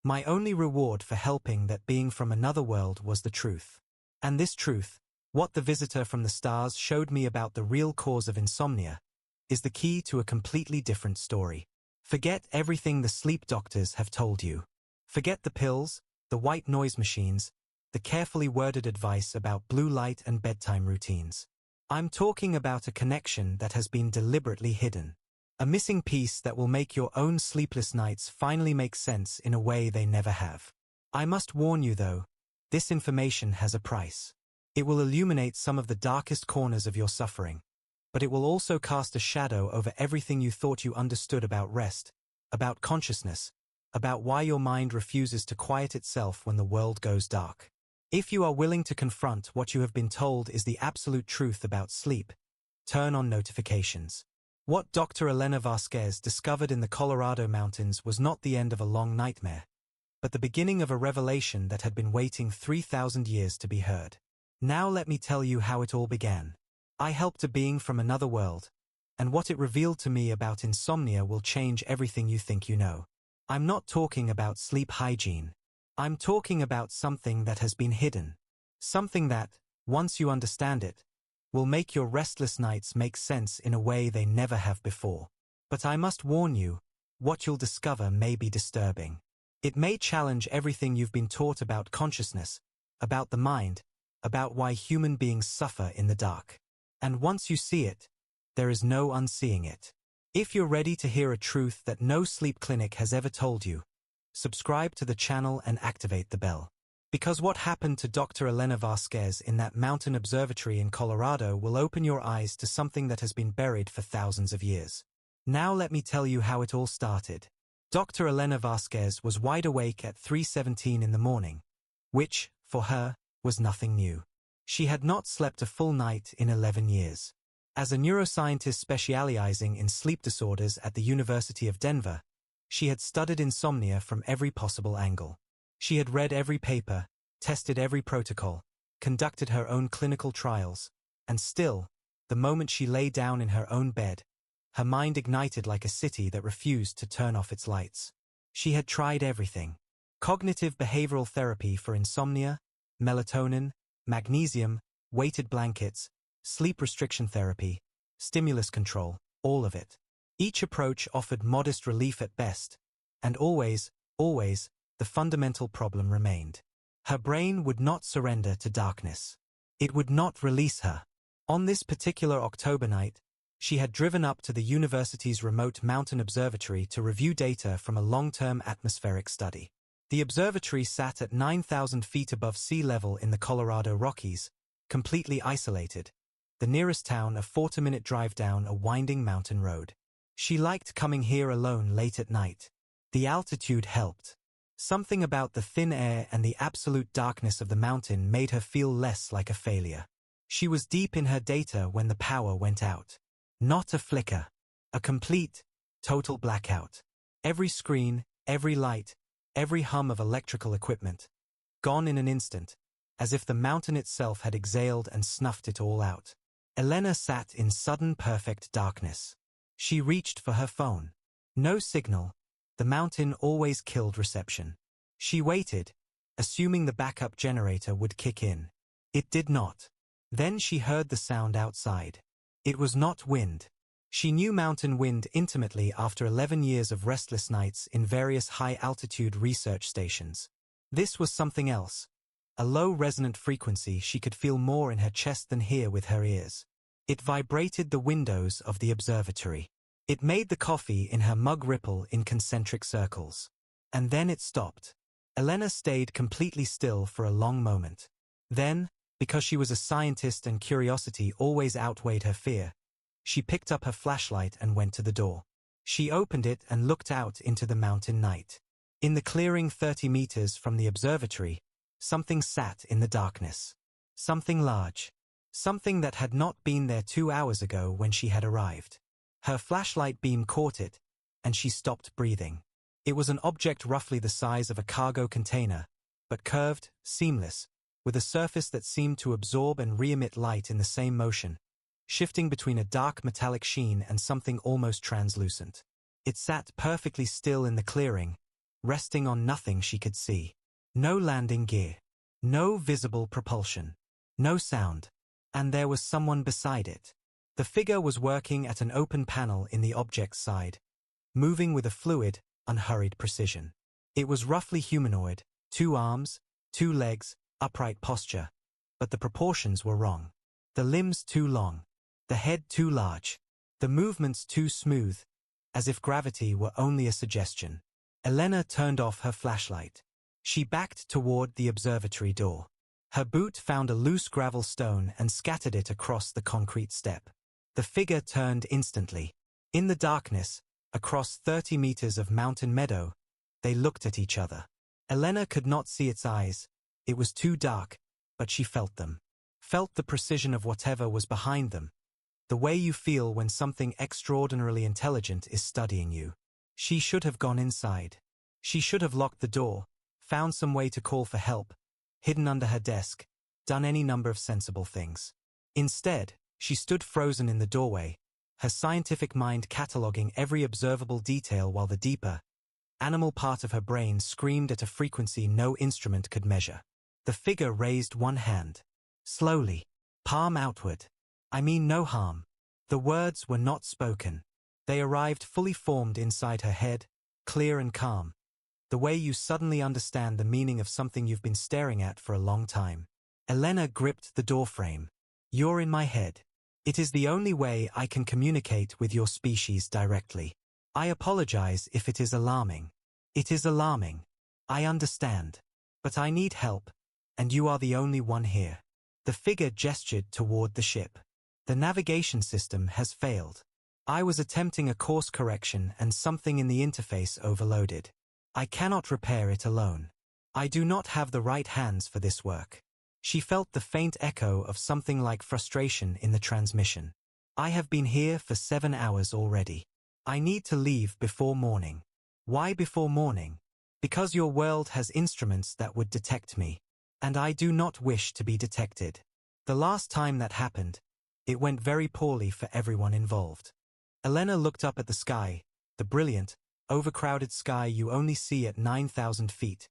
My only reward for helping that being from another world was the truth. And this truth, what the visitor from the stars showed me about the real cause of insomnia, is the key to a completely different story. Forget everything the sleep doctors have told you. Forget the pills, the white noise machines, the carefully worded advice about blue light and bedtime routines. I'm talking about a connection that has been deliberately hidden. A missing piece that will make your own sleepless nights finally make sense in a way they never have. I must warn you though, this information has a price. It will illuminate some of the darkest corners of your suffering, but it will also cast a shadow over everything you thought you understood about rest, about consciousness, about why your mind refuses to quiet itself when the world goes dark. If you are willing to confront what you have been told is the absolute truth about sleep, turn on notifications. What Dr. Elena Vasquez discovered in the Colorado mountains was not the end of a long nightmare, but the beginning of a revelation that had been waiting 3,000 years to be heard. Now let me tell you how it all began. I helped a being from another world, and what it revealed to me about insomnia will change everything you think you know. I'm not talking about sleep hygiene. I'm talking about something that has been hidden. Something that, once you understand it, will make your restless nights make sense in a way they never have before. But I must warn you, what you'll discover may be disturbing. It may challenge everything you've been taught about consciousness, about the mind, about why human beings suffer in the dark. And once you see it, there is no unseeing it. If you're ready to hear a truth that no sleep clinic has ever told you, subscribe to the channel and activate the bell. Because what happened to Dr. Elena Vasquez in that mountain observatory in Colorado will open your eyes to something that has been buried for thousands of years. Now let me tell you how it all started. Dr. Elena Vasquez was wide awake at 3:17 in the morning, which, for her, was nothing new. She had not slept a full night in 11 years. As a neuroscientist specializing in sleep disorders at the University of Denver, she had studied insomnia from every possible angle. She had read every paper, tested every protocol, conducted her own clinical trials, and still, the moment she lay down in her own bed, her mind ignited like a city that refused to turn off its lights. She had tried everything. Cognitive behavioral therapy for insomnia, melatonin, magnesium, weighted blankets, sleep restriction therapy, stimulus control, all of it. Each approach offered modest relief at best, and always, the fundamental problem remained. Her brain would not surrender to darkness. It would not release her. On this particular October night, she had driven up to the university's remote mountain observatory to review data from a long-term atmospheric study. The observatory sat at 9,000 feet above sea level in the Colorado Rockies, completely isolated, the nearest town a 40-minute drive down a winding mountain road. She liked coming here alone late at night. The altitude helped. Something about the thin air and the absolute darkness of the mountain made her feel less like a failure. She was deep in her data when the power went out. Not a flicker. A complete, total blackout. Every screen, every light, every hum of electrical equipment, gone in an instant, as if the mountain itself had exhaled and snuffed it all out. Elena sat in sudden perfect darkness. She reached for her phone. No signal. The mountain always killed reception. She waited, assuming the backup generator would kick in. It did not. Then she heard the sound outside. It was not wind. She knew mountain wind intimately after 11 years of restless nights in various high-altitude research stations. This was something else. A low resonant frequency she could feel more in her chest than hear with her ears. It vibrated the windows of the observatory. It made the coffee in her mug ripple in concentric circles. And then it stopped. Elena stayed completely still for a long moment. Then, because she was a scientist and curiosity always outweighed her fear, she picked up her flashlight and went to the door. She opened it and looked out into the mountain night. In the clearing 30 meters from the observatory, something sat in the darkness. Something large. Something that had not been there 2 hours ago when she had arrived. Her flashlight beam caught it, and she stopped breathing. It was an object roughly the size of a cargo container, but curved, seamless, with a surface that seemed to absorb and re-emit light in the same motion, shifting between a dark metallic sheen and something almost translucent. It sat perfectly still in the clearing, resting on nothing she could see. No landing gear. No visible propulsion. No sound. And there was someone beside it. The figure was working at an open panel in the object's side, moving with a fluid, unhurried precision. It was roughly humanoid, 2 arms, 2 legs, upright posture, but the proportions were wrong. The limbs too long, the head too large, the movements too smooth, as if gravity were only a suggestion. Elena turned off her flashlight. She backed toward the observatory door. Her boot found a loose gravel stone and scattered it across the concrete step. The figure turned instantly. In the darkness, across 30 meters of mountain meadow, they looked at each other. Elena could not see its eyes. It was too dark, but she felt them. Felt the precision of whatever was behind them. The way you feel when something extraordinarily intelligent is studying you. She should have gone inside. She should have locked the door, found some way to call for help, hidden under her desk, done any number of sensible things. Instead, she stood frozen in the doorway, her scientific mind cataloging every observable detail while the deeper, animal part of her brain screamed at a frequency no instrument could measure. The figure raised one hand. Slowly, palm outward. I mean no harm. The words were not spoken. They arrived fully formed inside her head, clear and calm. The way you suddenly understand the meaning of something you've been staring at for a long time. Elena gripped the doorframe. You're in my head. It is the only way I can communicate with your species directly. I apologize if it is alarming. It is alarming. I understand. But I need help, and you are the only one here. The figure gestured toward the ship. The navigation system has failed. I was attempting a course correction and something in the interface overloaded. I cannot repair it alone. I do not have the right hands for this work. She felt the faint echo of something like frustration in the transmission. I have been here for 7 hours already. I need to leave before morning. Why before morning? Because your world has instruments that would detect me. And I do not wish to be detected. The last time that happened, it went very poorly for everyone involved. Elena looked up at the sky, the brilliant, overcrowded sky you only see at 9,000 feet,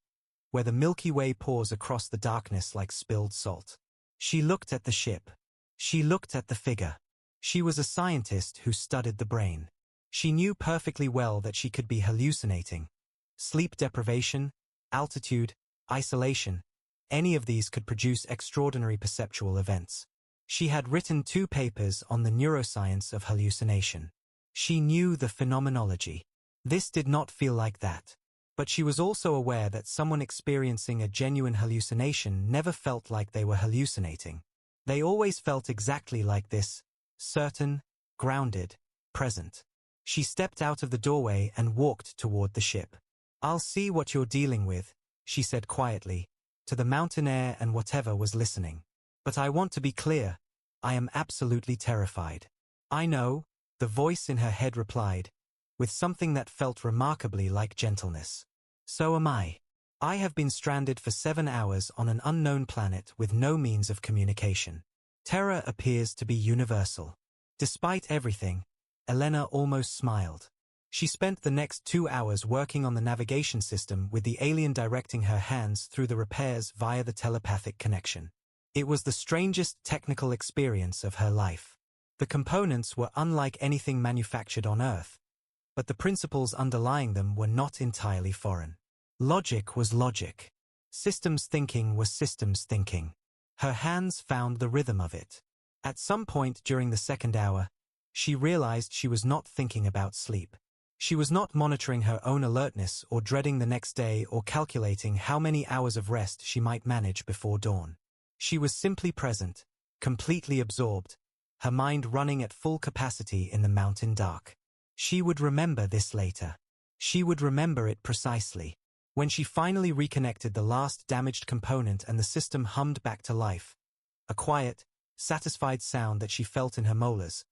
where the Milky Way pours across the darkness like spilled salt. She looked at the ship. She looked at the figure. She was a scientist who studied the brain. She knew perfectly well that she could be hallucinating. Sleep deprivation, altitude, isolation, any of these could produce extraordinary perceptual events. She had written 2 papers on the neuroscience of hallucination. She knew the phenomenology. This did not feel like that. But she was also aware that someone experiencing a genuine hallucination never felt like they were hallucinating. They always felt exactly like this, certain, grounded, present. She stepped out of the doorway and walked toward the ship. I'll see what you're dealing with, she said quietly, to the mountain air and whatever was listening. But I want to be clear. I am absolutely terrified. I know, the voice in her head replied, with something that felt remarkably like gentleness. So am I. I have been stranded for 7 hours on an unknown planet with no means of communication. Terror appears to be universal. Despite everything, Elena almost smiled. She spent the next 2 hours working on the navigation system with the alien directing her hands through the repairs via the telepathic connection. It was the strangest technical experience of her life. The components were unlike anything manufactured on Earth, but the principles underlying them were not entirely foreign. Logic was logic. Systems thinking was systems thinking. Her hands found the rhythm of it. At some point during the 2nd hour, she realized she was not thinking about sleep. She was not monitoring her own alertness or dreading the next day or calculating how many hours of rest she might manage before dawn. She was simply present, completely absorbed, her mind running at full capacity in the mountain dark. She would remember this later. She would remember it precisely. When she finally reconnected the last damaged component and the system hummed back to life, a quiet, satisfied sound that she felt in her molars,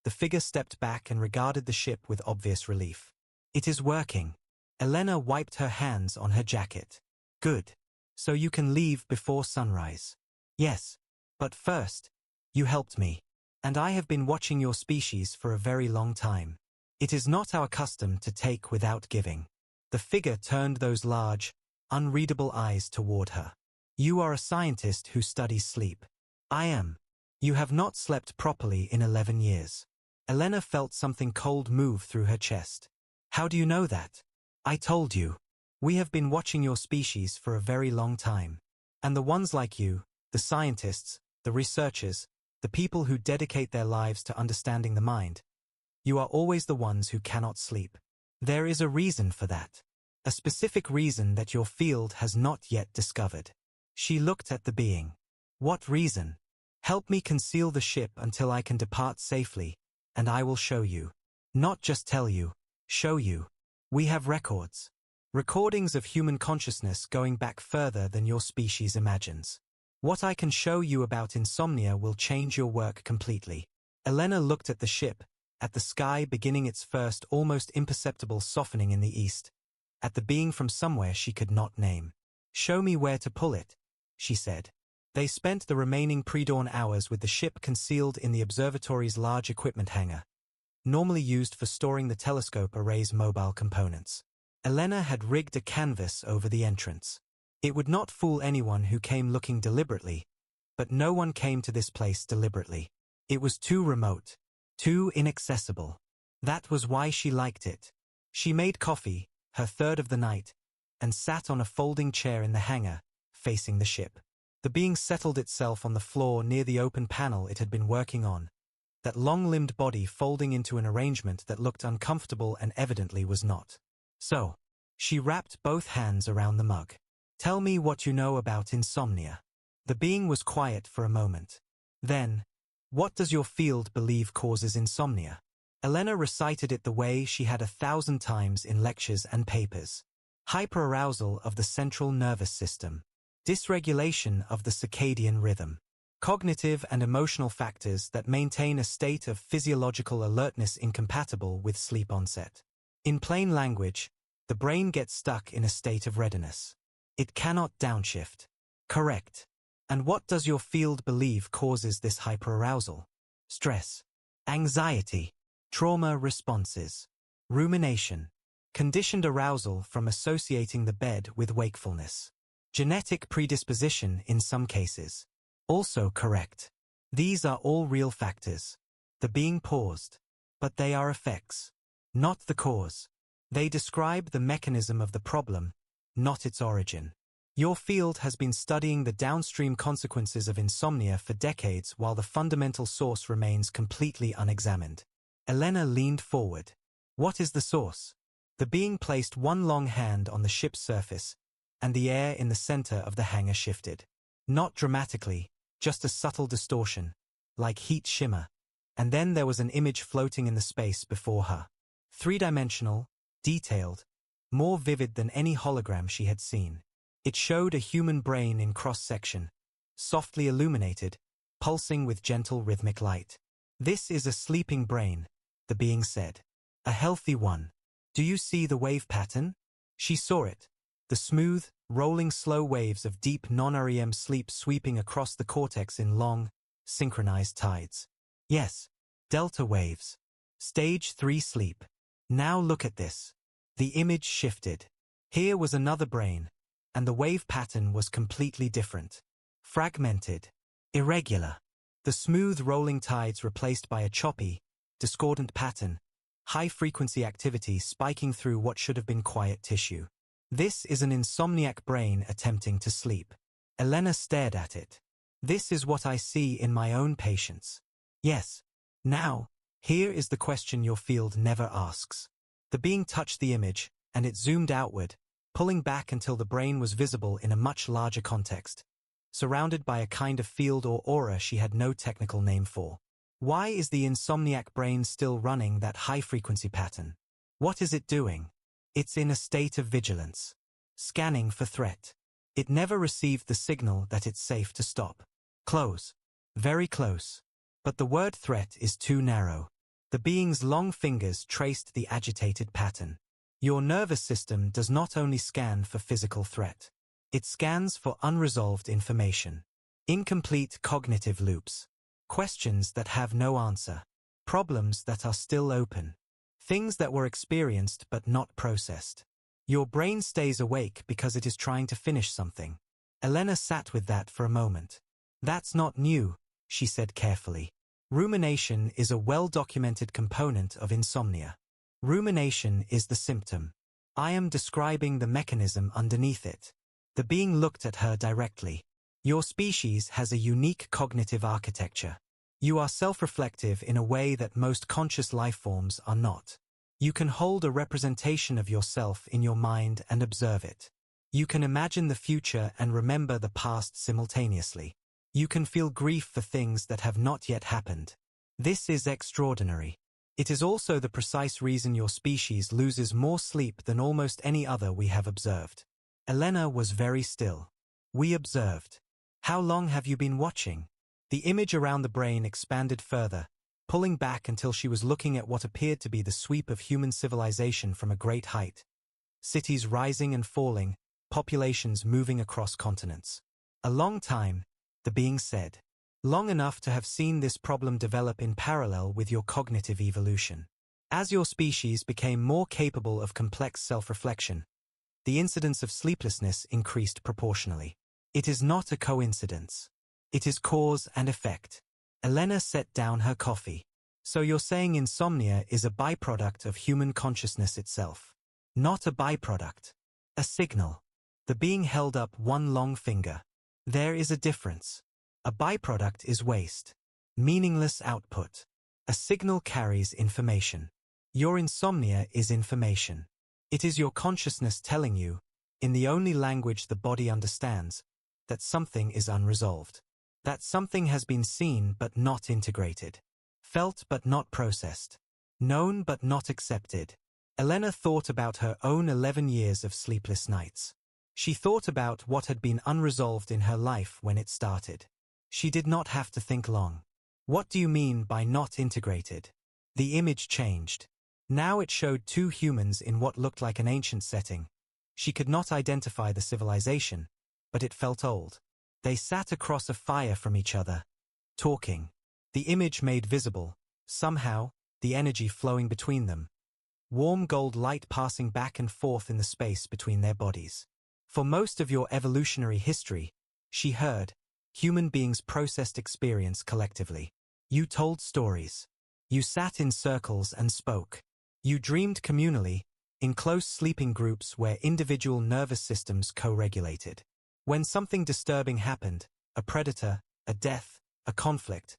the figure stepped back and regarded the ship with obvious relief. It is working. Elena wiped her hands on her jacket. Good. So you can leave before sunrise. Yes. But first, you helped me. And I have been watching your species for a very long time. It is not our custom to take without giving. The figure turned those large, unreadable eyes toward her. You are a scientist who studies sleep. I am. You have not slept properly in 11 years. Elena felt something cold move through her chest. How do you know that? I told you. We have been watching your species for a very long time. And the ones like you, the scientists, the researchers, the people who dedicate their lives to understanding the mind, you are always the ones who cannot sleep. There is a reason for that. A specific reason that your field has not yet discovered. She looked at the being. What reason? Help me conceal the ship until I can depart safely, and I will show you. Not just tell you, show you. We have records. Recordings of human consciousness going back further than your species imagines. What I can show you about insomnia will change your work completely. Elena looked at the ship, at the sky beginning its first almost imperceptible softening in the east, at the being from somewhere she could not name. Show me where to pull it, she said. They spent the remaining pre-dawn hours with the ship concealed in the observatory's large equipment hangar, normally used for storing the telescope array's mobile components. Elena had rigged a canvas over the entrance. It would not fool anyone who came looking deliberately, but no one came to this place deliberately. It was too remote, too inaccessible. That was why she liked it. She made coffee, her third of the night, and sat on a folding chair in the hangar, facing the ship. The being settled itself on the floor near the open panel it had been working on, that long-limbed body folding into an arrangement that looked uncomfortable and evidently was not. So, she wrapped both hands around the mug. Tell me what you know about insomnia. The being was quiet for a moment. Then, what does your field believe causes insomnia? Elena recited it the way she had 1,000 times in lectures and papers. Hyperarousal of the central nervous system. Dysregulation of the circadian rhythm. Cognitive and emotional factors that maintain a state of physiological alertness incompatible with sleep onset. In plain language, the brain gets stuck in a state of readiness. It cannot downshift. Correct. And what does your field believe causes this hyperarousal? Stress, anxiety, trauma responses, rumination, conditioned arousal from associating the bed with wakefulness. Genetic predisposition in some cases. Also correct. These are all real factors. The being paused. But they are effects, not the cause. They describe the mechanism of the problem, not its origin. Your field has been studying the downstream consequences of insomnia for decades while the fundamental source remains completely unexamined. Elena leaned forward. What is the source? The being placed one long hand on the ship's surface, and the air in the center of the hangar shifted. Not dramatically, just a subtle distortion, like heat shimmer, and then there was an image floating in the space before her. Three-dimensional, detailed, more vivid than any hologram she had seen. It showed a human brain in cross-section, softly illuminated, pulsing with gentle rhythmic light. This is a sleeping brain, the being said. A healthy one. Do you see the wave pattern? She saw it. The smooth, rolling slow waves of deep non-REM sleep sweeping across the cortex in long, synchronized tides. Yes, delta waves. Stage 3 sleep. Now look at this. The image shifted. Here was another brain, and the wave pattern was completely different. Fragmented. Irregular. The smooth rolling tides replaced by a choppy, discordant pattern, high-frequency activity spiking through what should have been quiet tissue. This is an insomniac brain attempting to sleep. Elena stared at it. This is what I see in my own patients. Yes. Now, here is the question your field never asks. The being touched the image, and it zoomed outward, pulling back until the brain was visible in a much larger context, surrounded by a kind of field or aura she had no technical name for. Why is the insomniac brain still running that high-frequency pattern? What is it doing? It's in a state of vigilance. Scanning for threat. It never received the signal that it's safe to stop. Close. Very close. But the word threat is too narrow. The being's long fingers traced the agitated pattern. Your nervous system does not only scan for physical threat. It scans for unresolved information. Incomplete cognitive loops. Questions that have no answer. Problems that are still open. Things that were experienced but not processed. Your brain stays awake because it is trying to finish something. Elena sat with that for a moment. That's not new, she said carefully. Rumination is a well-documented component of insomnia. Rumination is the symptom. I am describing the mechanism underneath it. The being looked at her directly. Your species has a unique cognitive architecture. You are self-reflective in a way that most conscious life forms are not. You can hold a representation of yourself in your mind and observe it. You can imagine the future and remember the past simultaneously. You can feel grief for things that have not yet happened. This is extraordinary. It is also the precise reason your species loses more sleep than almost any other we have observed. Elena was very still. We observed. How long have you been watching? The image around the brain expanded further, pulling back until she was looking at what appeared to be the sweep of human civilization from a great height. Cities rising and falling, populations moving across continents. A long time, the being said. Long enough to have seen this problem develop in parallel with your cognitive evolution. As your species became more capable of complex self-reflection, the incidence of sleeplessness increased proportionally. It is not a coincidence. It is cause and effect. Elena set down her coffee. So you're saying insomnia is a byproduct of human consciousness itself? Not a byproduct. A signal. The being held up one long finger. There is a difference. A byproduct is waste. Meaningless output. A signal carries information. Your insomnia is information. It is your consciousness telling you, in the only language the body understands, that something is unresolved. That something has been seen but not integrated. Felt but not processed. Known but not accepted. Elena thought about her own 11 years of sleepless nights. She thought about what had been unresolved in her life when it started. She did not have to think long. What do you mean by not integrated? The image changed. Now it showed two humans in what looked like an ancient setting. She could not identify the civilization, but it felt old. They sat across a fire from each other, talking. The image made visible, somehow, the energy flowing between them. Warm gold light passing back and forth in the space between their bodies. For most of your evolutionary history, she heard, human beings processed experience collectively. You told stories. You sat in circles and spoke. You dreamed communally, in close sleeping groups where individual nervous systems co-regulated. When something disturbing happened, a predator, a death, a conflict,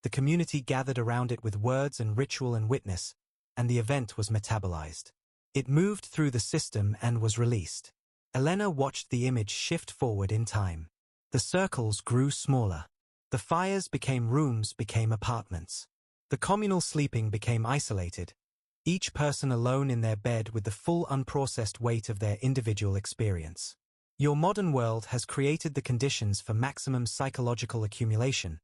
the community gathered around it with words and ritual and witness, and the event was metabolized. It moved through the system and was released. Elena watched the image shift forward in time. The circles grew smaller. The fires became rooms, became apartments. The communal sleeping became isolated, each person alone in their bed with the full unprocessed weight of their individual experience. Your modern world has created the conditions for maximum psychological accumulation.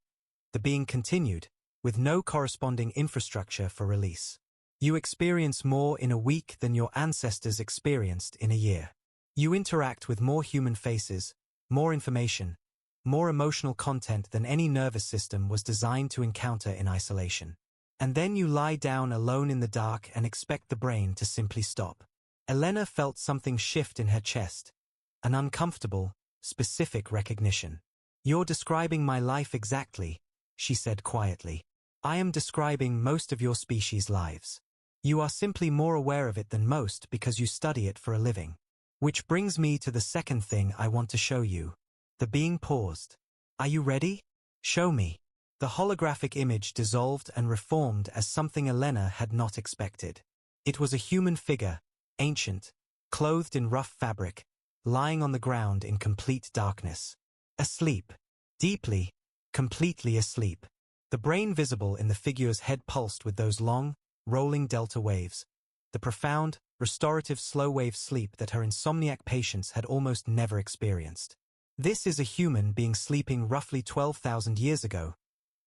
The being continued, with no corresponding infrastructure for release. You experience more in a week than your ancestors experienced in a year. You interact with more human faces, more information, more emotional content than any nervous system was designed to encounter in isolation. And then you lie down alone in the dark and expect the brain to simply stop. Elena felt something shift in her chest, an uncomfortable, specific recognition. You're describing my life exactly, she said quietly. I am describing most of your species' lives. You are simply more aware of it than most because you study it for a living. Which brings me to the second thing I want to show you. The being paused. Are you ready? Show me. The holographic image dissolved and reformed as something Elena had not expected. It was a human figure, ancient, clothed in rough fabric, lying on the ground in complete darkness. Asleep. Deeply, completely asleep. The brain visible in the figure's head pulsed with those long, rolling delta waves. The profound, restorative slow-wave sleep that her insomniac patients had almost never experienced. This is a human being sleeping roughly 12,000 years ago,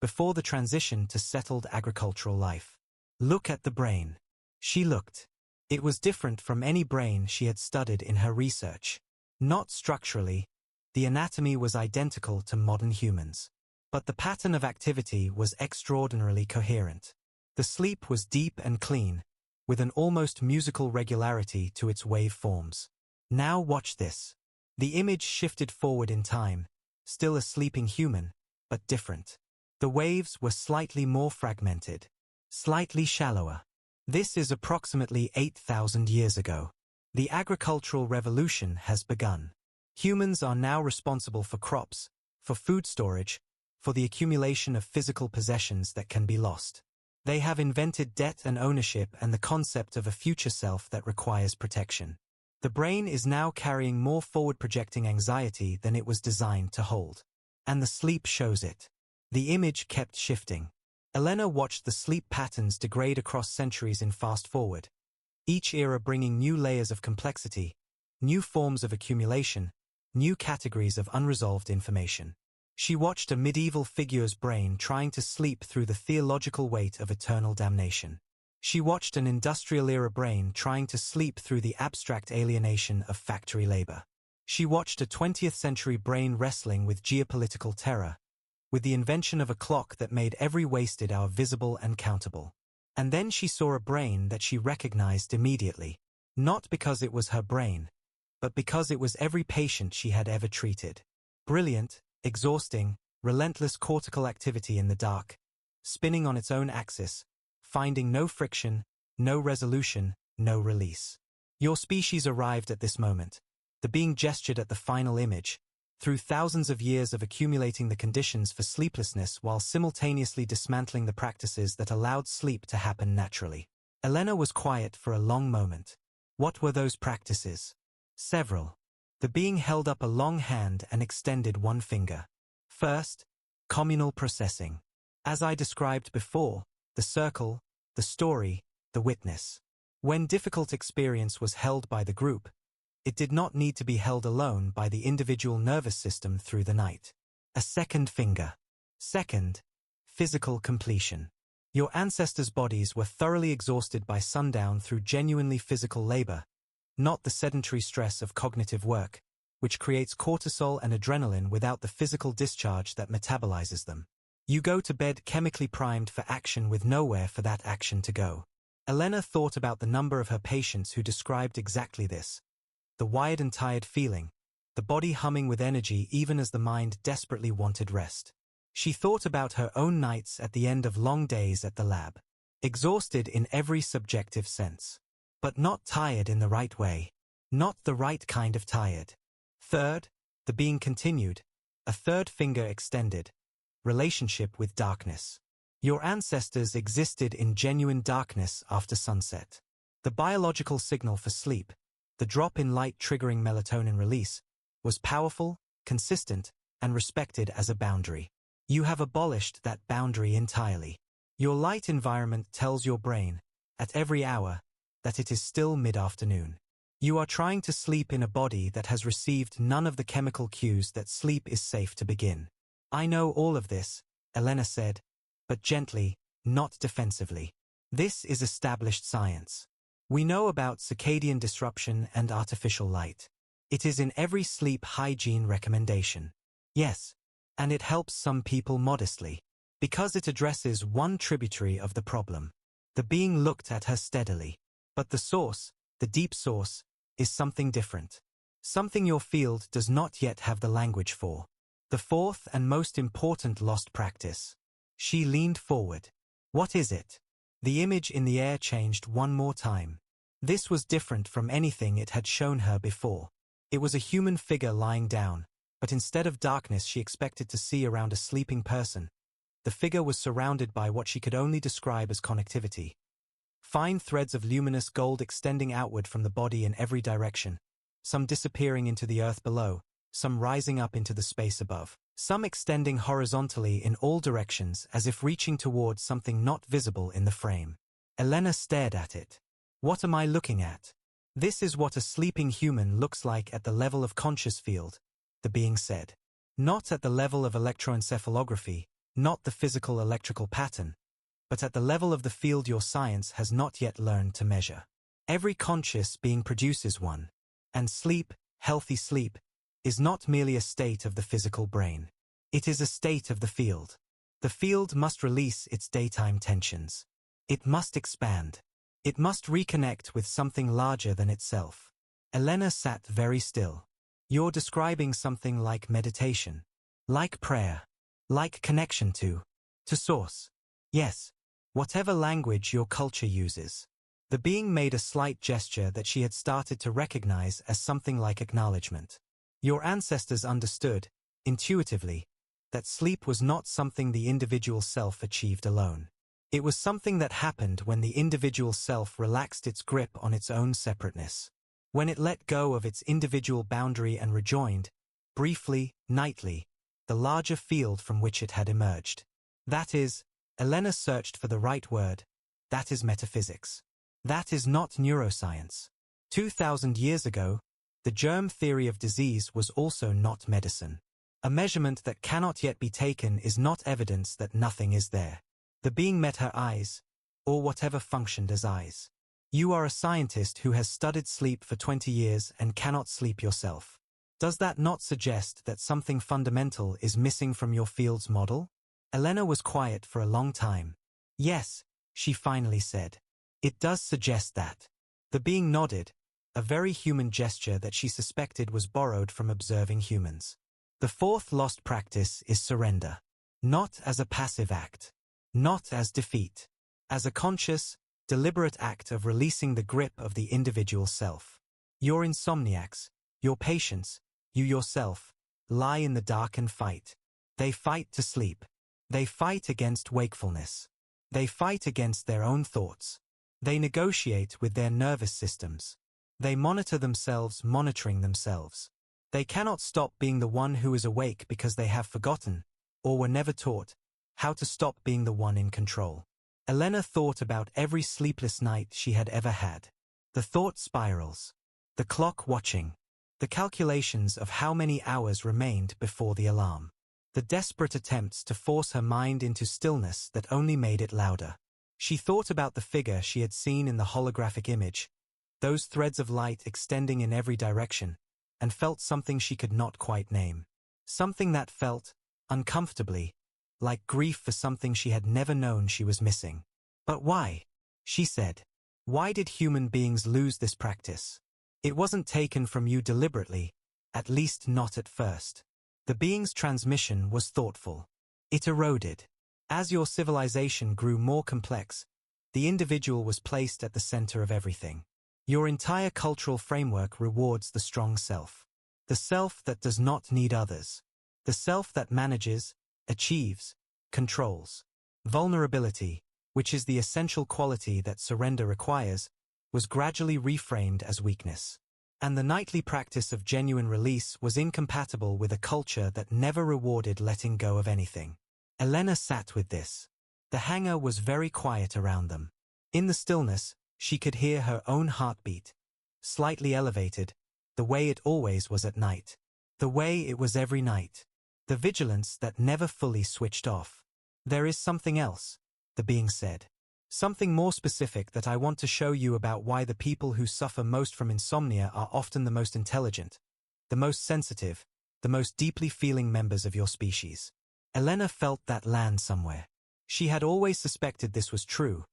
before the transition to settled agricultural life. Look at the brain. She looked. It was different from any brain she had studied in her research. Not structurally, the anatomy was identical to modern humans. But the pattern of activity was extraordinarily coherent. The sleep was deep and clean, with an almost musical regularity to its wave forms. Now watch this. The image shifted forward in time, still a sleeping human, but different. The waves were slightly more fragmented, slightly shallower. This is approximately 8,000 years ago. The agricultural revolution has begun. Humans are now responsible for crops, for food storage, for the accumulation of physical possessions that can be lost. They have invented debt and ownership and the concept of a future self that requires protection. The brain is now carrying more forward-projecting anxiety than it was designed to hold. And the sleep shows it. The image kept shifting. Elena watched the sleep patterns degrade across centuries in fast-forward, each era bringing new layers of complexity, new forms of accumulation, new categories of unresolved information. She watched a medieval figure's brain trying to sleep through the theological weight of eternal damnation. She watched an industrial-era brain trying to sleep through the abstract alienation of factory labor. She watched a 20th-century brain wrestling with geopolitical terror, with the invention of a clock that made every wasted hour visible and countable. And then she saw a brain that she recognized immediately, not because it was her brain, but because it was every patient she had ever treated. Brilliant, exhausting, relentless cortical activity in the dark, spinning on its own axis, finding no friction, no resolution, no release. Your species arrived at this moment. The being gestured at the final image, through thousands of years of accumulating the conditions for sleeplessness while simultaneously dismantling the practices that allowed sleep to happen naturally. Elena was quiet for a long moment. What were those practices? Several. The being held up a long hand and extended one finger. First, communal processing. As I described before, the circle, the story, the witness. When difficult experience was held by the group, it did not need to be held alone by the individual nervous system through the night. A second finger. Second, physical completion. Your ancestors' bodies were thoroughly exhausted by sundown through genuinely physical labor, not the sedentary stress of cognitive work, which creates cortisol and adrenaline without the physical discharge that metabolizes them. You go to bed chemically primed for action with nowhere for that action to go. Elena thought about the number of her patients who described exactly this. The wired and tired feeling, the body humming with energy even as the mind desperately wanted rest. She thought about her own nights at the end of long days at the lab. Exhausted in every subjective sense. But not tired in the right way. Not the right kind of tired. Third, the being continued, a third finger extended. Relationship with darkness. Your ancestors existed in genuine darkness after sunset. The biological signal for sleep, the drop in light triggering melatonin release, was powerful, consistent, and respected as a boundary. You have abolished that boundary entirely. Your light environment tells your brain, at every hour, that it is still mid-afternoon. You are trying to sleep in a body that has received none of the chemical cues that sleep is safe to begin. I know all of this, Elena said, but gently, not defensively. This is established science. We know about circadian disruption and artificial light. It is in every sleep hygiene recommendation. Yes, and it helps some people modestly, because it addresses one tributary of the problem. The being looked at her steadily. But the source, the deep source, is something different. Something your field does not yet have the language for. The fourth and most important lost practice. She leaned forward. What is it? The image in the air changed one more time. This was different from anything it had shown her before. It was a human figure lying down, but instead of darkness she expected to see around a sleeping person, the figure was surrounded by what she could only describe as connectivity. Fine threads of luminous gold extending outward from the body in every direction, some disappearing into the earth below, some rising up into the space above, some extending horizontally in all directions as if reaching towards something not visible in the frame. Elena stared at it. What am I looking at? This is what a sleeping human looks like at the level of conscious field, the being said. Not at the level of electroencephalography, not the physical electrical pattern, but at the level of the field your science has not yet learned to measure. Every conscious being produces one, and sleep, healthy sleep, is not merely a state of the physical brain. It is a state of the field. The field must release its daytime tensions. It must expand. It must reconnect with something larger than itself. Elena sat very still. You're describing something like meditation. Like prayer. Like connection to source. Yes. Whatever language your culture uses. The being made a slight gesture that she had started to recognize as something like acknowledgement. Your ancestors understood, intuitively, that sleep was not something the individual self achieved alone. It was something that happened when the individual self relaxed its grip on its own separateness. When it let go of its individual boundary and rejoined, briefly, nightly, the larger field from which it had emerged. That is, Elena searched for the right word, that is metaphysics. That is not neuroscience. 2,000 years ago, the germ theory of disease was also not medicine. A measurement that cannot yet be taken is not evidence that nothing is there. The being met her eyes, or whatever functioned as eyes. You are a scientist who has studied sleep for 20 years and cannot sleep yourself. Does that not suggest that something fundamental is missing from your field's model? Elena was quiet for a long time. Yes, she finally said. It does suggest that. The being nodded, a very human gesture that she suspected was borrowed from observing humans. The fourth lost practice is surrender. Not as a passive act. Not as defeat. As a conscious, deliberate act of releasing the grip of the individual self. Your insomniacs, your patients, you yourself, lie in the dark and fight. They fight to sleep. They fight against wakefulness. They fight against their own thoughts. They negotiate with their nervous systems. They monitor themselves, monitoring themselves. They cannot stop being the one who is awake because they have forgotten, or were never taught, how to stop being the one in control. Elena thought about every sleepless night she had ever had. The thought spirals. The clock watching. The calculations of how many hours remained before the alarm. The desperate attempts to force her mind into stillness that only made it louder. She thought about the figure she had seen in the holographic image, those threads of light extending in every direction, and felt something she could not quite name. Something that felt, uncomfortably, like grief for something she had never known she was missing. But why? She said. Why did human beings lose this practice? It wasn't taken from you deliberately, at least not at first. The being's transmission was thoughtful. It eroded. As your civilization grew more complex, the individual was placed at the center of everything. Your entire cultural framework rewards the strong self. The self that does not need others. The self that manages, achieves, controls. Vulnerability, which is the essential quality that surrender requires, was gradually reframed as weakness. And the nightly practice of genuine release was incompatible with a culture that never rewarded letting go of anything. Elena sat with this. The hangar was very quiet around them. In the stillness, she could hear her own heartbeat, slightly elevated, the way it always was at night. The way it was every night. The vigilance that never fully switched off. There is something else, the being said. Something more specific that I want to show you about why the people who suffer most from insomnia are often the most intelligent, the most sensitive, the most deeply feeling members of your species. Elena felt that land somewhere. She had always suspected this was true,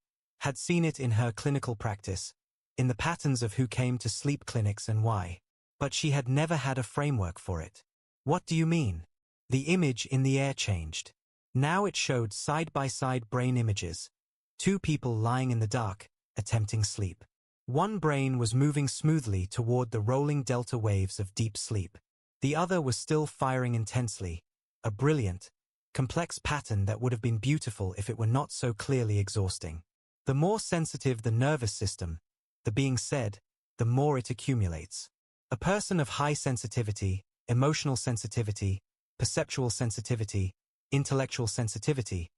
had seen it in her clinical practice, in the patterns of who came to sleep clinics and why. But she had never had a framework for it. What do you mean? The image in the air changed. Now it showed side-by-side brain images. Two people lying in the dark, attempting sleep. One brain was moving smoothly toward the rolling delta waves of deep sleep. The other was still firing intensely, a brilliant, complex pattern that would have been beautiful if it were not so clearly exhausting. The more sensitive the nervous system, the being said, the more it accumulates. A person of high sensitivity, emotional sensitivity, perceptual sensitivity, intellectual sensitivity,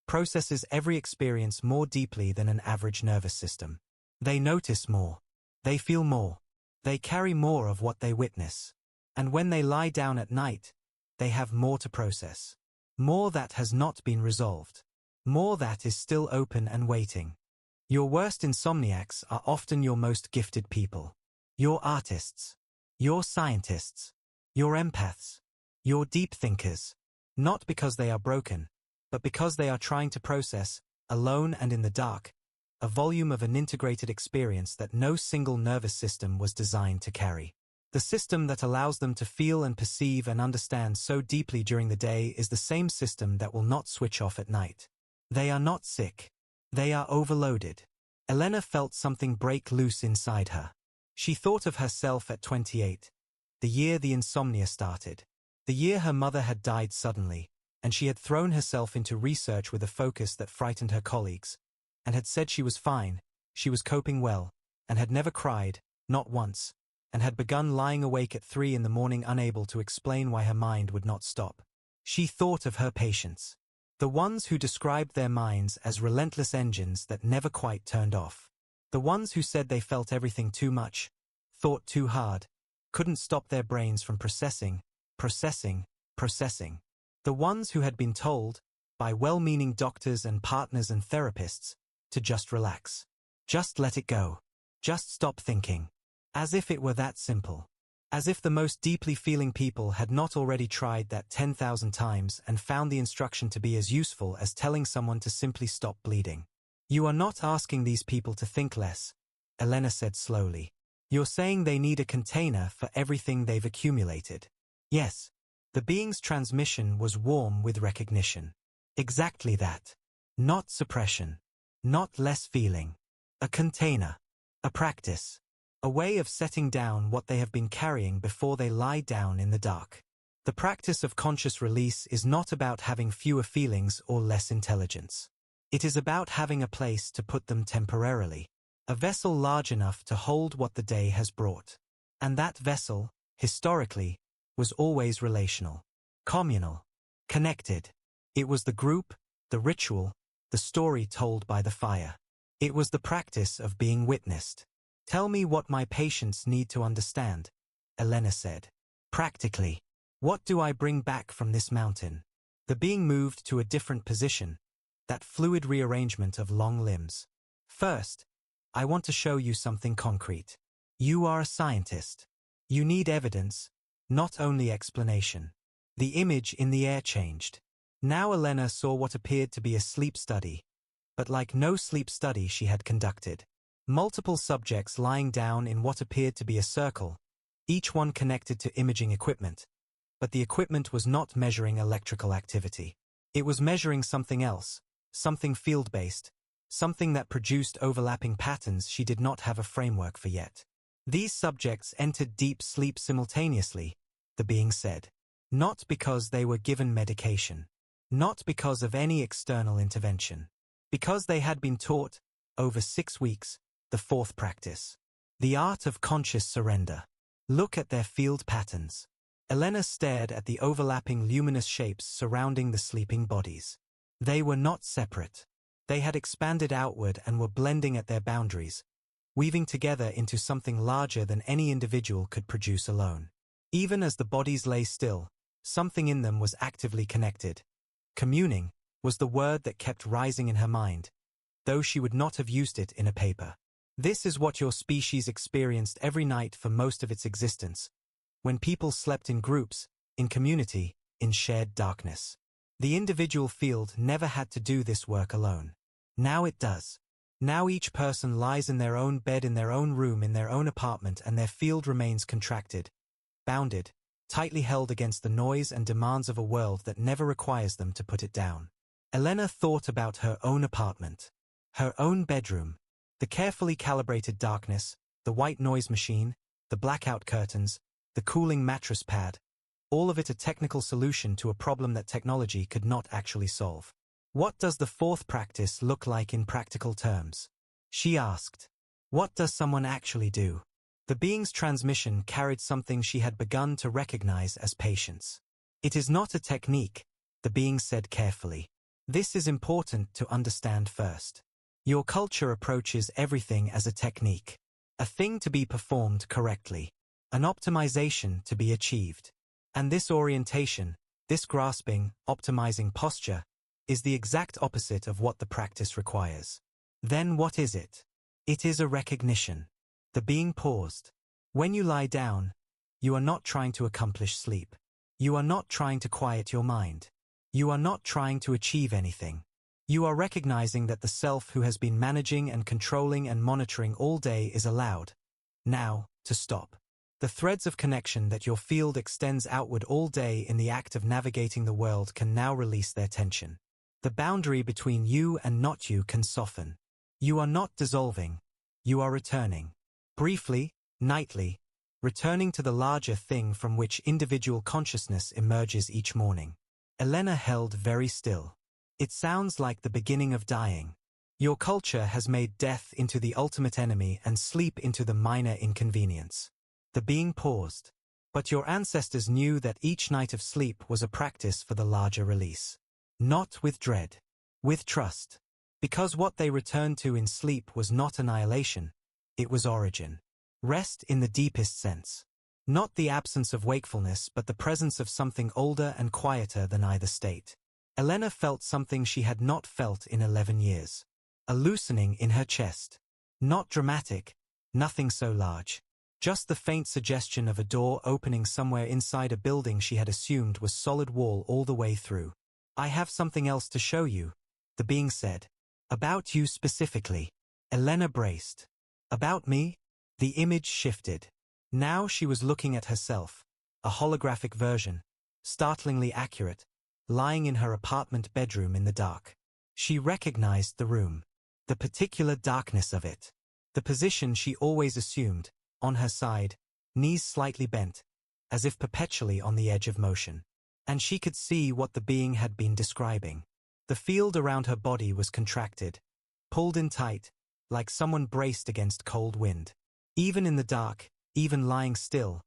processes every experience more deeply than an average nervous system. They notice more. They feel more. They carry more of what they witness. And when they lie down at night, they have more to process. More that has not been resolved. More that is still open and waiting. Your worst insomniacs are often your most gifted people. Your artists. Your scientists. Your empaths. Your deep thinkers. Not because they are broken, but because they are trying to process, alone and in the dark, a volume of an integrated experience that no single nervous system was designed to carry. The system that allows them to feel and perceive and understand so deeply during the day is the same system that will not switch off at night. They are not sick. They are overloaded. Elena felt something break loose inside her. She thought of herself at 28, the year the insomnia started, the year her mother had died suddenly, and she had thrown herself into research with a focus that frightened her colleagues, and had said she was fine, she was coping well, and had never cried, not once, and had begun lying awake at 3 in the morning unable to explain why her mind would not stop. She thought of her patients. The ones who described their minds as relentless engines that never quite turned off. The ones who said they felt everything too much, thought too hard, couldn't stop their brains from processing. The ones who had been told, by well-meaning doctors and partners and therapists, to just relax. Just let it go. Just stop thinking. As if it were that simple. As if the most deeply feeling people had not already tried that 10,000 times and found the instruction to be as useful as telling someone to simply stop bleeding. You are not asking these people to think less, Elena said slowly. You're saying they need a container for everything they've accumulated. Yes. The being's transmission was warm with recognition. Exactly that. Not suppression. Not less feeling. A container. A practice. A way of setting down what they have been carrying before they lie down in the dark. The practice of conscious release is not about having fewer feelings or less intelligence. It is about having a place to put them temporarily. A vessel large enough to hold what the day has brought. And that vessel, historically, was always relational. Communal. Connected. It was the group, the ritual, the story told by the fire. It was the practice of being witnessed. Tell me what my patients need to understand, Elena said. Practically. What do I bring back from this mountain? The being moved to a different position, that fluid rearrangement of long limbs. First, I want to show you something concrete. You are a scientist. You need evidence, not only explanation. The image in the air changed. Now Elena saw what appeared to be a sleep study, but like no sleep study she had conducted. Multiple subjects lying down in what appeared to be a circle, each one connected to imaging equipment. But the equipment was not measuring electrical activity. It was measuring something else, something field-based, something that produced overlapping patterns she did not have a framework for yet. These subjects entered deep sleep simultaneously, the being said. Not because they were given medication. Not because of any external intervention. Because they had been taught, over 6 weeks, the fourth practice. The art of conscious surrender. Look at their field patterns. Elena stared at the overlapping luminous shapes surrounding the sleeping bodies. They were not separate. They had expanded outward and were blending at their boundaries, weaving together into something larger than any individual could produce alone. Even as the bodies lay still, something in them was actively connected. Communing was the word that kept rising in her mind, though she would not have used it in a paper. This is what your species experienced every night for most of its existence, when people slept in groups, in community, in shared darkness. The individual field never had to do this work alone. Now it does. Now each person lies in their own bed in their own room in their own apartment and their field remains contracted, bounded, tightly held against the noise and demands of a world that never requires them to put it down. Elena thought about her own apartment, her own bedroom, the carefully calibrated darkness, the white noise machine, the blackout curtains, the cooling mattress pad, all of it a technical solution to a problem that technology could not actually solve. What does the fourth practice look like in practical terms? She asked. What does someone actually do? The being's transmission carried something she had begun to recognize as patience. It is not a technique, the being said carefully. This is important to understand first. Your culture approaches everything as a technique, a thing to be performed correctly, an optimization to be achieved. And this orientation, this grasping, optimizing posture, is the exact opposite of what the practice requires. Then what is it? It is a recognition. The being paused. When you lie down, you are not trying to accomplish sleep. You are not trying to quiet your mind. You are not trying to achieve anything. You are recognizing that the self who has been managing and controlling and monitoring all day is allowed, now, to stop. The threads of connection that your field extends outward all day in the act of navigating the world can now release their tension. The boundary between you and not you can soften. You are not dissolving. You are returning. Briefly, nightly, returning to the larger thing from which individual consciousness emerges each morning. Elena held very still. It sounds like the beginning of dying. Your culture has made death into the ultimate enemy and sleep into the minor inconvenience. The being paused. But your ancestors knew that each night of sleep was a practice for the larger release. Not with dread. With trust. Because what they returned to in sleep was not annihilation. It was origin. Rest in the deepest sense. Not the absence of wakefulness but the presence of something older and quieter than either state. Elena felt something she had not felt in 11 years. A loosening in her chest. Not dramatic, nothing so large. Just the faint suggestion of a door opening somewhere inside a building she had assumed was solid wall all the way through. I have something else to show you, the being said. About you specifically. Elena braced. About me? The image shifted. Now she was looking at herself, a holographic version, startlingly accurate, lying in her apartment bedroom in the dark. She recognized the room, the particular darkness of it, the position she always assumed, on her side, knees slightly bent, as if perpetually on the edge of motion. And she could see what the being had been describing. The field around her body was contracted, pulled in tight, like someone braced against cold wind. Even in the dark, even lying still,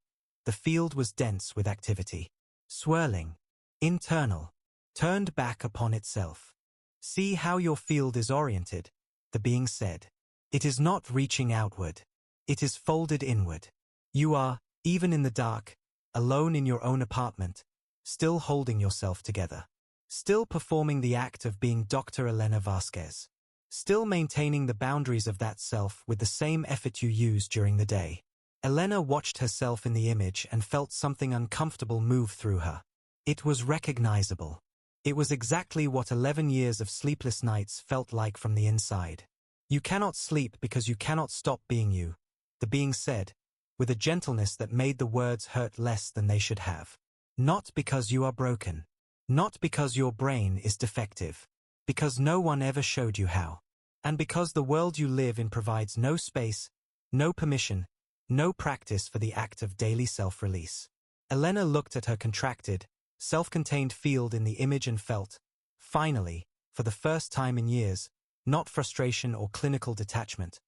the field was dense with activity. Swirling. Internal. Turned back upon itself. See how your field is oriented, the being said. It is not reaching outward. It is folded inward. You are, even in the dark, alone in your own apartment, still holding yourself together. Still performing the act of being Dr. Elena Vasquez. Still maintaining the boundaries of that self with the same effort you use during the day. Elena watched herself in the image and felt something uncomfortable move through her. It was recognizable. It was exactly what 11 years of sleepless nights felt like from the inside. You cannot sleep because you cannot stop being you, the being said, with a gentleness that made the words hurt less than they should have. Not because you are broken. Not because your brain is defective. Because no one ever showed you how. And because the world you live in provides no space, no permission, no practice for the act of daily self-release. Elena looked at her contracted, self-contained field in the image and felt, finally, for the first time in years, not frustration or clinical detachment,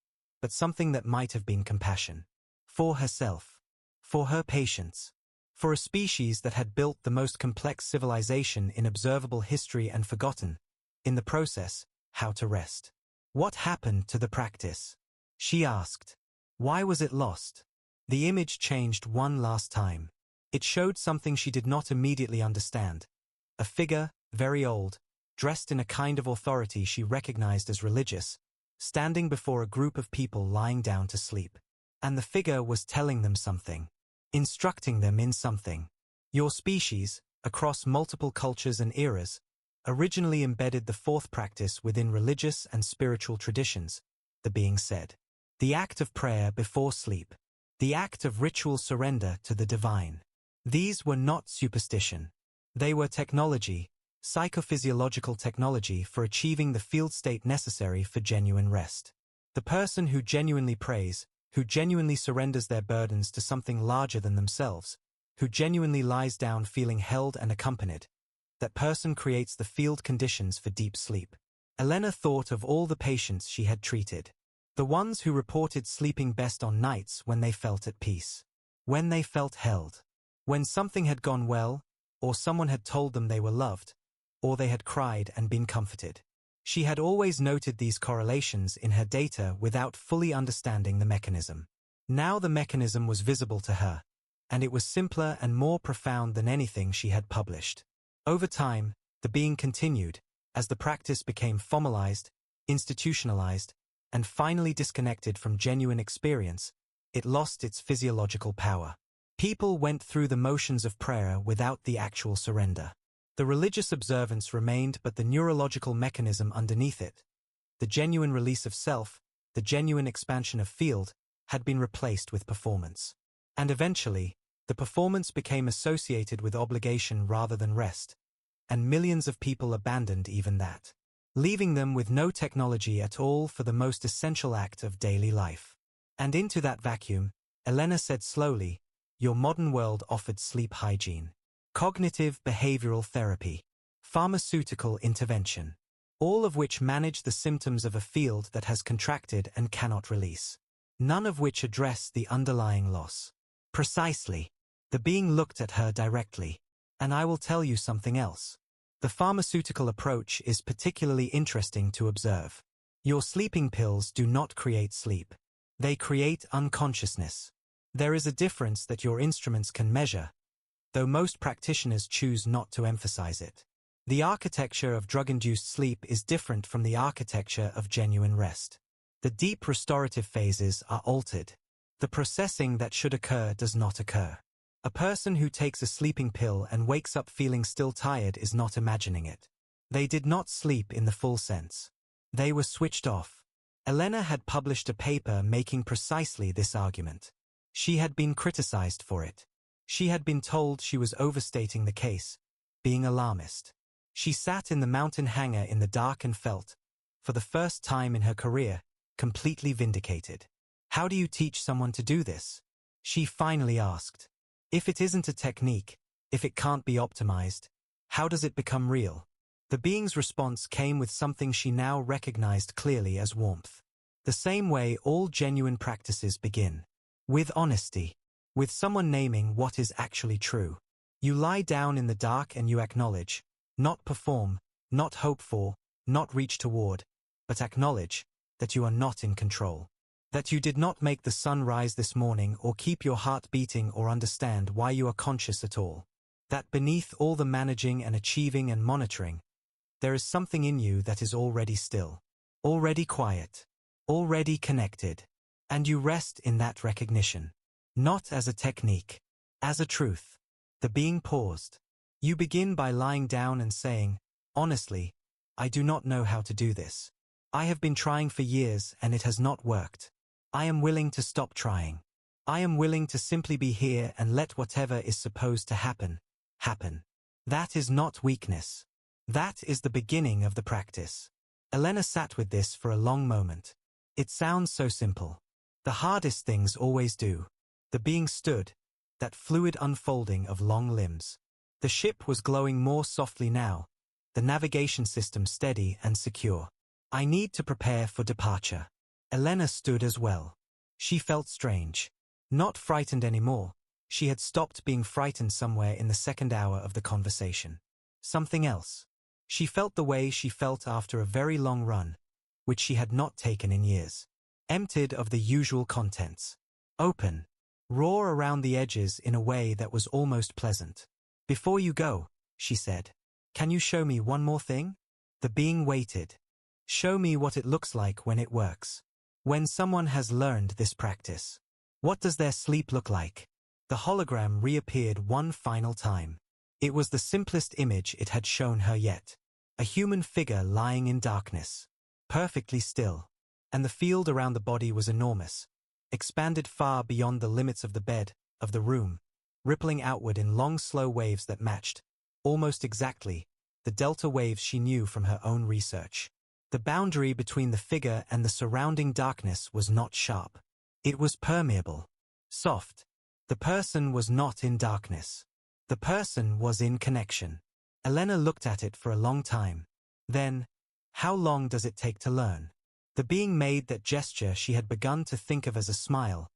but something that might have been compassion. For herself. For her patients. For a species that had built the most complex civilization in observable history and forgotten, in the process, how to rest. What happened to the practice? She asked. Why was it lost? The image changed one last time. It showed something she did not immediately understand. A figure, very old, dressed in a kind of authority she recognized as religious, standing before a group of people lying down to sleep. And the figure was telling them something. Instructing them in something. Your species, across multiple cultures and eras, originally embedded the fourth practice within religious and spiritual traditions, the being said. The act of prayer before sleep. The act of ritual surrender to the divine. These were not superstition. They were technology, psychophysiological technology for achieving the field state necessary for genuine rest. The person who genuinely prays, who genuinely surrenders their burdens to something larger than themselves, who genuinely lies down feeling held and accompanied, that person creates the field conditions for deep sleep. Elena thought of all the patients she had treated. The ones who reported sleeping best on nights when they felt at peace. When they felt held. When something had gone well, or someone had told them they were loved, or they had cried and been comforted. She had always noted these correlations in her data without fully understanding the mechanism. Now the mechanism was visible to her, and it was simpler and more profound than anything she had published. Over time, the being continued, as the practice became formalized, institutionalized, and finally disconnected from genuine experience, it lost its physiological power. People went through the motions of prayer without the actual surrender. The religious observance remained, but the neurological mechanism underneath it, the genuine release of self, the genuine expansion of field, had been replaced with performance. And eventually, the performance became associated with obligation rather than rest, and millions of people abandoned even that, leaving them with no technology at all for the most essential act of daily life. And into that vacuum, Elena said slowly, your modern world offered sleep hygiene, cognitive behavioral therapy, pharmaceutical intervention, all of which manage the symptoms of a field that has contracted and cannot release, none of which address the underlying loss. Precisely. The being looked at her directly. And I will tell you something else. The pharmaceutical approach is particularly interesting to observe. Your sleeping pills do not create sleep. They create unconsciousness. There is a difference that your instruments can measure, though most practitioners choose not to emphasize it. The architecture of drug-induced sleep is different from the architecture of genuine rest. The deep restorative phases are altered. The processing that should occur does not occur. A person who takes a sleeping pill and wakes up feeling still tired is not imagining it. They did not sleep in the full sense. They were switched off. Elena had published a paper making precisely this argument. She had been criticized for it. She had been told she was overstating the case, being alarmist. She sat in the mountain hangar in the dark and felt, for the first time in her career, completely vindicated. How do you teach someone to do this? She finally asked. If it isn't a technique, if it can't be optimized, how does it become real? The being's response came with something she now recognized clearly as warmth. The same way all genuine practices begin. With honesty. With someone naming what is actually true. You lie down in the dark and you acknowledge, not perform, not hope for, not reach toward, but acknowledge that you are not in control. That you did not make the sun rise this morning or keep your heart beating or understand why you are conscious at all. That beneath all the managing and achieving and monitoring, there is something in you that is already still, already quiet, already connected, and you rest in that recognition. Not as a technique, as a truth. The being paused. You begin by lying down and saying, honestly, I do not know how to do this. I have been trying for years and it has not worked. I am willing to stop trying. I am willing to simply be here and let whatever is supposed to happen, happen. That is not weakness. That is the beginning of the practice. Elena sat with this for a long moment. It sounds so simple. The hardest things always do. The being stood, that fluid unfolding of long limbs. The ship was glowing more softly now, the navigation system steady and secure. I need to prepare for departure. Elena stood as well. She felt strange. Not frightened anymore. She had stopped being frightened somewhere in the second hour of the conversation. Something else. She felt the way she felt after a very long run, which she had not taken in years. Emptied of the usual contents. Open. Raw around the edges in a way that was almost pleasant. Before you go, she said, can you show me one more thing? The being waited. Show me what it looks like when it works. When someone has learned this practice. What does their sleep look like? The hologram reappeared one final time. It was the simplest image it had shown her yet. A human figure lying in darkness. Perfectly still. And the field around the body was enormous. Expanded far beyond the limits of the bed, of the room. Rippling outward in long slow waves that matched, almost exactly, the delta waves she knew from her own research. The boundary between the figure and the surrounding darkness was not sharp. It was permeable. Soft. The person was not in darkness. The person was in connection. Elena looked at it for a long time. Then, how long does it take to learn? The being made that gesture she had begun to think of as a smile,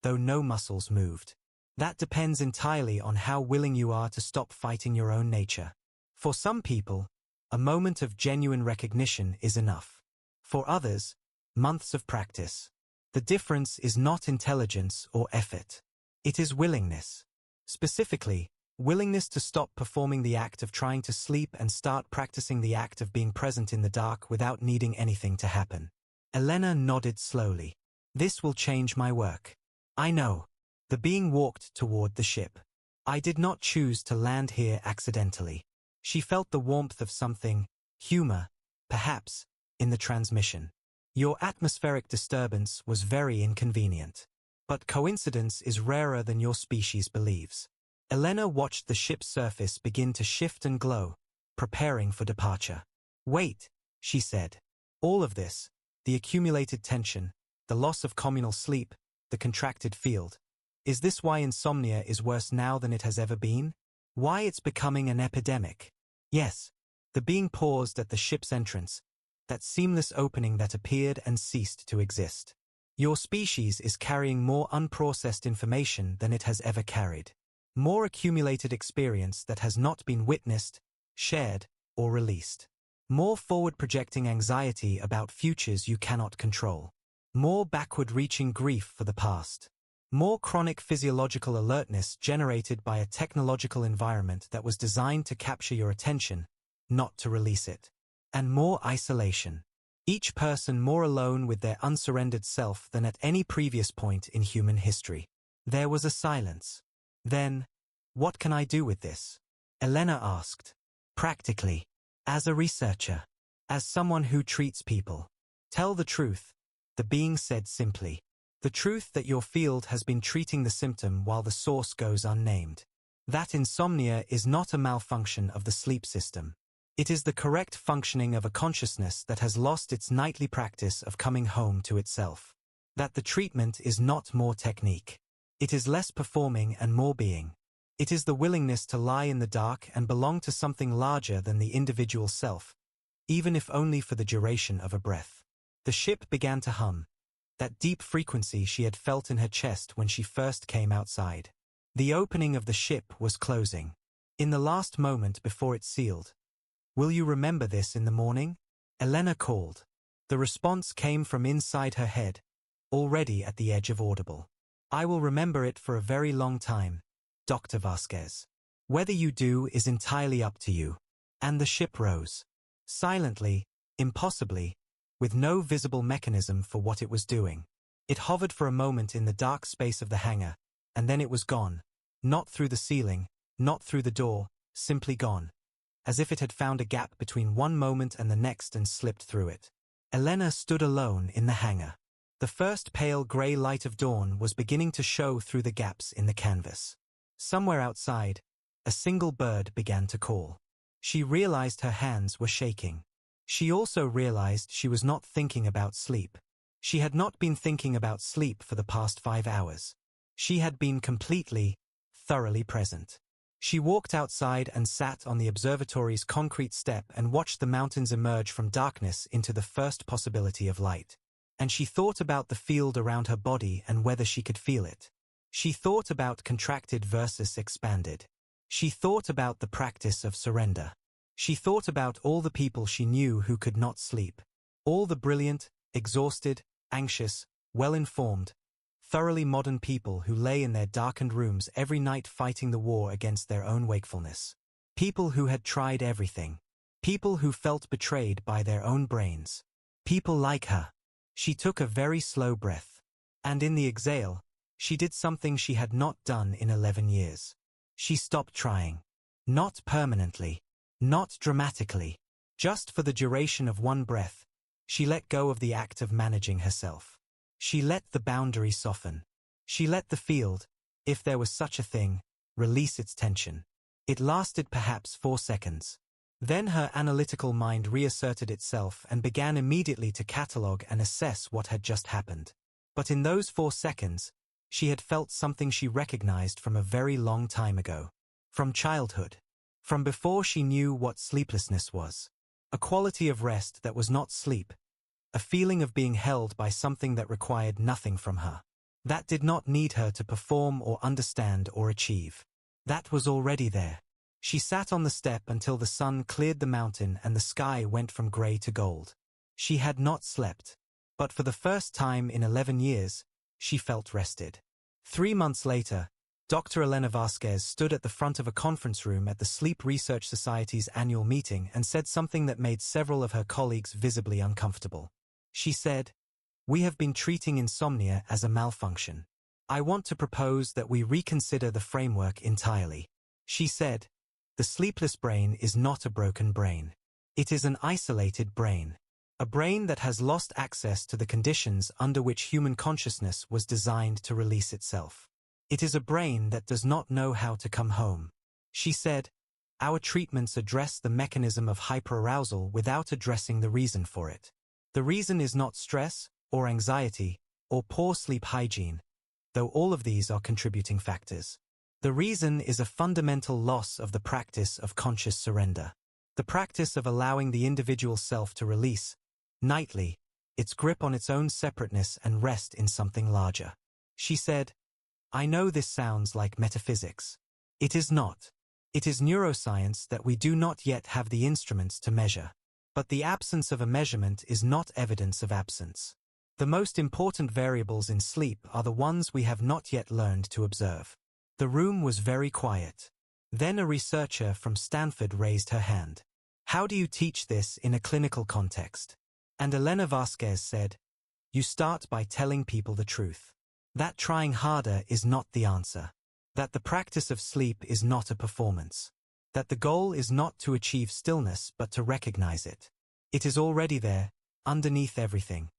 though no muscles moved. That depends entirely on how willing you are to stop fighting your own nature. For some people, a moment of genuine recognition is enough. For others, months of practice. The difference is not intelligence or effort. It is willingness. Specifically, willingness to stop performing the act of trying to sleep and start practicing the act of being present in the dark without needing anything to happen. Elena nodded slowly. This will change my work. I know. The being walked toward the ship. I did not choose to land here accidentally. She felt the warmth of something, humor, perhaps, in the transmission. Your atmospheric disturbance was very inconvenient. But coincidence is rarer than your species believes. Elena watched the ship's surface begin to shift and glow, preparing for departure. Wait, she said. All of this, the accumulated tension, the loss of communal sleep, the contracted field. Is this why insomnia is worse now than it has ever been? Why it's becoming an epidemic? Yes. The being paused at the ship's entrance, that seamless opening that appeared and ceased to exist. Your species is carrying more unprocessed information than it has ever carried. More accumulated experience that has not been witnessed, shared, or released. More forward-projecting anxiety about futures you cannot control. More backward-reaching grief for the past. More chronic physiological alertness generated by a technological environment that was designed to capture your attention, not to release it. And more isolation. Each person more alone with their unsurrendered self than at any previous point in human history. There was a silence. Then, what can I do with this? Elena asked. Practically. As a researcher. As someone who treats people. Tell the truth, the being said simply. The truth that your field has been treating the symptom while the source goes unnamed. That insomnia is not a malfunction of the sleep system. It is the correct functioning of a consciousness that has lost its nightly practice of coming home to itself. That the treatment is not more technique. It is less performing and more being. It is the willingness to lie in the dark and belong to something larger than the individual self, even if only for the duration of a breath. The ship began to hum. That deep frequency she had felt in her chest when she first came outside. The opening of the ship was closing. In the last moment before it sealed. Will you remember this in the morning? Elena called. The response came from inside her head, already at the edge of audible. I will remember it for a very long time, Dr. Vasquez. Whether you do is entirely up to you. And the ship rose. Silently, impossibly, with no visible mechanism for what it was doing. It hovered for a moment in the dark space of the hangar, and then it was gone. Not through the ceiling, not through the door, simply gone. As if it had found a gap between one moment and the next and slipped through it. Elena stood alone in the hangar. The first pale gray light of dawn was beginning to show through the gaps in the canvas. Somewhere outside, a single bird began to call. She realized her hands were shaking. She also realized she was not thinking about sleep. She had not been thinking about sleep for the past 5 hours. She had been completely, thoroughly present. She walked outside and sat on the observatory's concrete step and watched the mountains emerge from darkness into the first possibility of light. And she thought about the field around her body and whether she could feel it. She thought about contracted versus expanded. She thought about the practice of surrender. She thought about all the people she knew who could not sleep. All the brilliant, exhausted, anxious, well-informed, thoroughly modern people who lay in their darkened rooms every night fighting the war against their own wakefulness. People who had tried everything. People who felt betrayed by their own brains. People like her. She took a very slow breath. And in the exhale, she did something she had not done in 11 years. She stopped trying. Not permanently. Not dramatically. Just for the duration of one breath, she let go of the act of managing herself. She let the boundary soften. She let the field, if there was such a thing, release its tension. It lasted perhaps 4 seconds. Then her analytical mind reasserted itself and began immediately to catalogue and assess what had just happened. But in those 4 seconds, she had felt something she recognized from a very long time ago. From childhood. From before she knew what sleeplessness was. A quality of rest that was not sleep. A feeling of being held by something that required nothing from her. That did not need her to perform or understand or achieve. That was already there. She sat on the step until the sun cleared the mountain and the sky went from gray to gold. She had not slept. But for the first time in 11 years, she felt rested. 3 months later, Dr. Elena Vasquez stood at the front of a conference room at the Sleep Research Society's annual meeting and said something that made several of her colleagues visibly uncomfortable. She said, "We have been treating insomnia as a malfunction. I want to propose that we reconsider the framework entirely." She said, The sleepless brain is not a broken brain. It is an isolated brain. A brain that has lost access to the conditions under which human consciousness was designed to release itself. It is a brain that does not know how to come home. She said, "Our treatments address the mechanism of hyperarousal without addressing the reason for it. The reason is not stress, or anxiety, or poor sleep hygiene, though all of these are contributing factors. The reason is a fundamental loss of the practice of conscious surrender. The practice of allowing the individual self to release, nightly, its grip on its own separateness and rest in something larger." She said, "I know this sounds like metaphysics. It is not. It is neuroscience that we do not yet have the instruments to measure. But the absence of a measurement is not evidence of absence. The most important variables in sleep are the ones we have not yet learned to observe." The room was very quiet. Then a researcher from Stanford raised her hand. "How do you teach this in a clinical context?" And Elena Vasquez said, "You start by telling people the truth. That trying harder is not the answer. That the practice of sleep is not a performance. That the goal is not to achieve stillness but to recognize it. It is already there, underneath everything.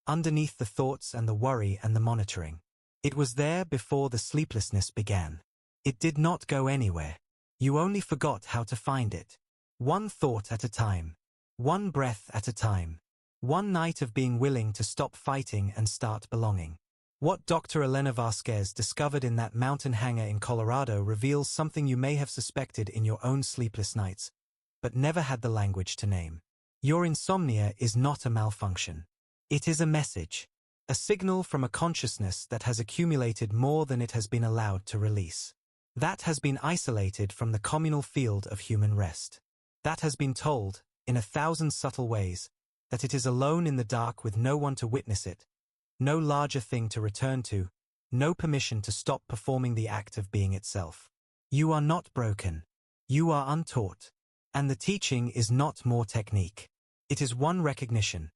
Underneath the thoughts and the worry and the monitoring. It was there before the sleeplessness began. It did not go anywhere. You only forgot how to find it. One thought at a time. One breath at a time. One night of being willing to stop fighting and start belonging." What Dr. Elena Vasquez discovered in that mountain hangar in Colorado reveals something you may have suspected in your own sleepless nights, but never had the language to name. Your insomnia is not a malfunction. It is a message. A signal from a consciousness that has accumulated more than it has been allowed to release. That has been isolated from the communal field of human rest. That has been told, in 1,000 subtle ways, that it is alone in the dark with no one to witness it, no larger thing to return to, no permission to stop performing the act of being itself. You are not broken. You are untaught. And the teaching is not more technique. It is one recognition,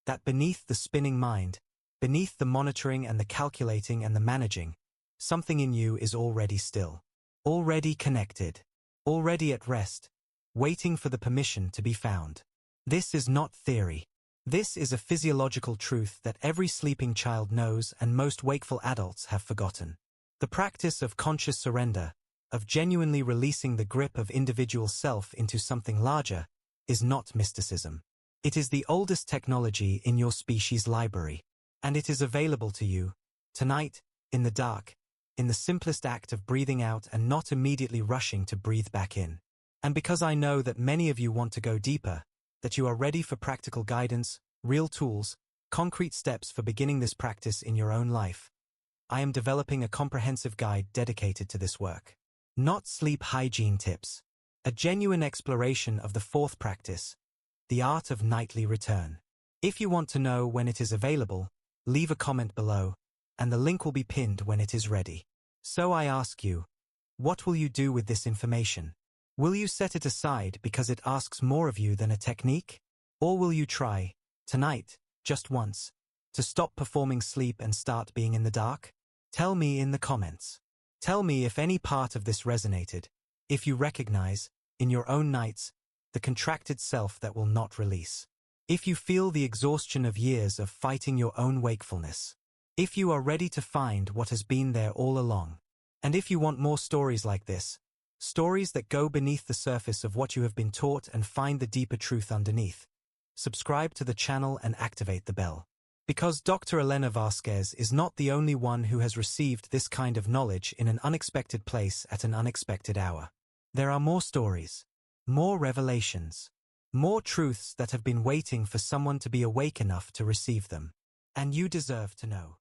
that beneath the spinning mind, beneath the monitoring and the calculating and the managing, something in you is already still, already connected, already at rest, waiting for the permission to be found. This is not theory. This is a physiological truth that every sleeping child knows and most wakeful adults have forgotten. The practice of conscious surrender, of genuinely releasing the grip of individual self into something larger, is not mysticism. It is the oldest technology in your species' library. And it is available to you, tonight, in the dark, in the simplest act of breathing out and not immediately rushing to breathe back in. And because I know that many of you want to go deeper, that you are ready for practical guidance, real tools, concrete steps for beginning this practice in your own life, I am developing a comprehensive guide dedicated to this work. Not sleep hygiene tips. A genuine exploration of the fourth practice, the art of nightly return. If you want to know when it is available, leave a comment below, and the link will be pinned when it is ready. So I ask you, what will you do with this information? Will you set it aside because it asks more of you than a technique? Or will you try, tonight, just once, to stop performing sleep and start being in the dark? Tell me in the comments. Tell me if any part of this resonated, if you recognize, in your own nights, the contracted self that will not release. If you feel the exhaustion of years of fighting your own wakefulness. If you are ready to find what has been there all along. And if you want more stories like this, stories that go beneath the surface of what you have been taught and find the deeper truth underneath, subscribe to the channel and activate the bell. Because Dr. Elena Vasquez is not the only one who has received this kind of knowledge in an unexpected place at an unexpected hour. There are more stories, more revelations, more truths that have been waiting for someone to be awake enough to receive them. And you deserve to know.